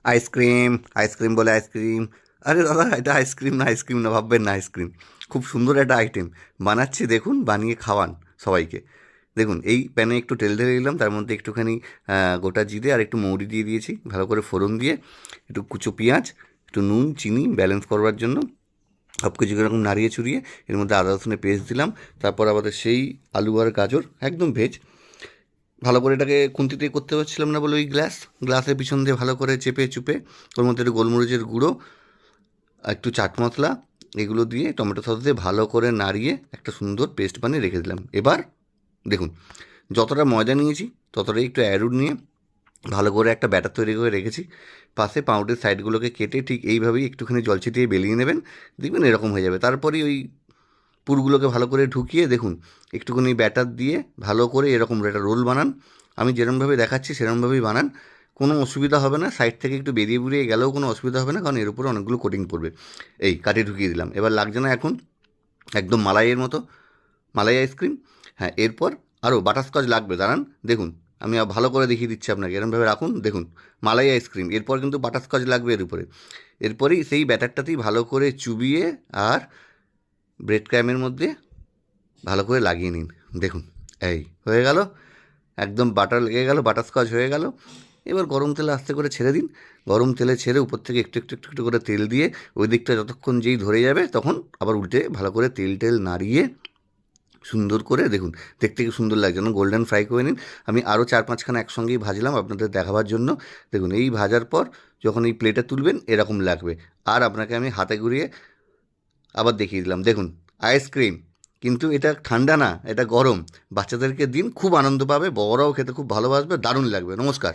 Ice cream, ice cream বলে ice cream. আরে দাদা, এটা আইসক্রিম না, ভাববেন না আইসক্রিম। খুব সুন্দর একটা আইটেম বানাচ্ছি, দেখুন বানিয়ে খাওয়ান সবাইকে। দেখুন এই প্যানে একটু তেল ঢেলে দিলাম, তার মধ্যে একটুখানি গোটা জিরে আর একটু মৌরি দিয়ে দিয়েছি, ভালো করে ফোড়ন দিয়ে একটু কুচো পেঁয়াজ, একটু নুন চিনি ব্যালেন্স করবার জন্য সব কিছু এরকম নাড়িয়ে চুড়িয়ে এর মধ্যে আদা রসুনের পেস্ট দিলাম। তারপর আমাদের সেই আলু আর গাজর একদম ভেজ, ভালো করে এটাকে খুন্তিতে করতে পারছিলাম না বলে ওই গ্লাসের পিছন দিয়ে ভালো করে চেপে চুপে ওর মধ্যে একটু গোলমরিচের গুঁড়ো আর একটু চাট মশলা এগুলো দিয়ে টমেটো সস দিয়ে ভালো করে নাড়িয়ে একটা সুন্দর পেস্ট বানিয়ে রেখে দিলাম। এবার দেখুন, যতটা ময়দা নিয়েছি ততটাই একটু অ্যারুট নিয়ে ভালো করে একটা ব্যাটার তৈরি করে রেখেছি। পাশে পাউরুটির সাইডগুলোকে কেটে ঠিক এইভাবেই একটুখানি জল ছিটিয়ে বেলিয়ে নেবেন, দেখবেন এরকম হয়ে যাবে। তারপরেই ওই পুরগুলোকে ভালো করে ঢুকিয়ে দেখুন একটুখানি ব্যাটার দিয়ে ভালো করে এরকম একটা রোল বানান। আমি যেরকমভাবে দেখাচ্ছি সেরকমভাবেই বানান, কোনো অসুবিধা হবে না। সাইড থেকে একটু বেরিয়ে বেরিয়ে গেলেও কোনো অসুবিধা হবে না, কারণ এর উপরে অনেকগুলো কোটিং পড়বে। এই কাটে ঢুকিয়ে দিলাম, এবার লাগছে না এখন, একদম মালাইয়ের মতো মালাই আইসক্রিম। হ্যাঁ, এরপর আরও বাটারস্কচ লাগবে, দাঁড়ান দেখুন, আমি ভালো করে দেখিয়ে দিচ্ছি আপনাকে, এরকমভাবে রাখুন দেখুন, মালাই আইসক্রিম। এরপর কিন্তু বাটারস্কচ লাগবে এর উপরে। এরপরেই সেই ব্যাটারটাতেই ভালো করে চুবিয়ে আর ব্রেড ক্র্যামের মধ্যে ভালো করে লাগিয়ে নিন। দেখুন এই হয়ে গেল, একদম বাটার লেগে গেল, বাটারস্কচ হয়ে গেল। এবার গরম তেলে আস্তে করে ছেড়ে দিন, গরম তেলে ছেড়ে উপর থেকে একটু একটু একটু একটু করে তেল দিয়ে ওই দিকটা যতক্ষণ যেই ধরে যাবে তখন আবার উল্টে ভালো করে তেল টেল নাড়িয়ে সুন্দর করে দেখুন, দেখতে কি সুন্দর লাগছে না, গোল্ডেন ফ্রাই করে নিন। আমি আরও 4-5খানা একসঙ্গেই ভাজলাম আপনাদের দেখাবার জন্য। দেখুন এই ভাজার পর যখন এই প্লেটে তুলবেন এরকম লাগবে। আর আপনাকে আমি হাতে ঘুরিয়ে আবার দেখিয়ে দিলাম, দেখুন আইসক্রিম। কিন্তু এটা ঠান্ডা না, এটা গরম। বাচ্চাদেরকে দিন, খুব আনন্দ পাবে, বড়রাও খেতে খুব ভালোবাসবে, দারুণ লাগবে। নমস্কার।